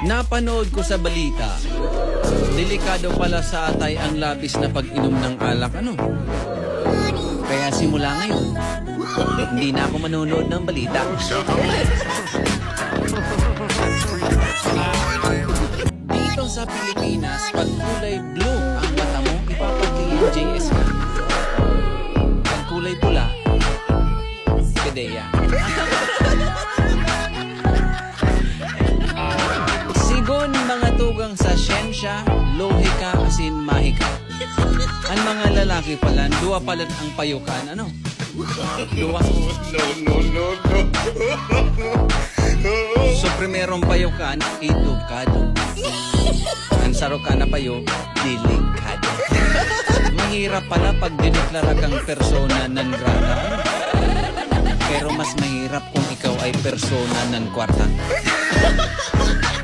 Napanood ko sa balita, delikado pala sa atay ang labis na pag-inom ng alak, ano? Kaya simula ngayon, hindi na ako manonood ng balita. Dito sa Pilipinas, pag kulay blue ang mata mo, ipapati yung JS ka. Pag kulay pula, PDEA. Sigon mga tugang sa siyensya, lohika asin mahika. Ang mga lalaki pala, duwa pala ang payukan, ano? Duwa. So, primerong payukan, edukado. Ang sarukan na payo, delikado. Mahirap pala pag dineklara kang persona non grata. Pero mas mahirap kung ikaw ay persona non kwarta.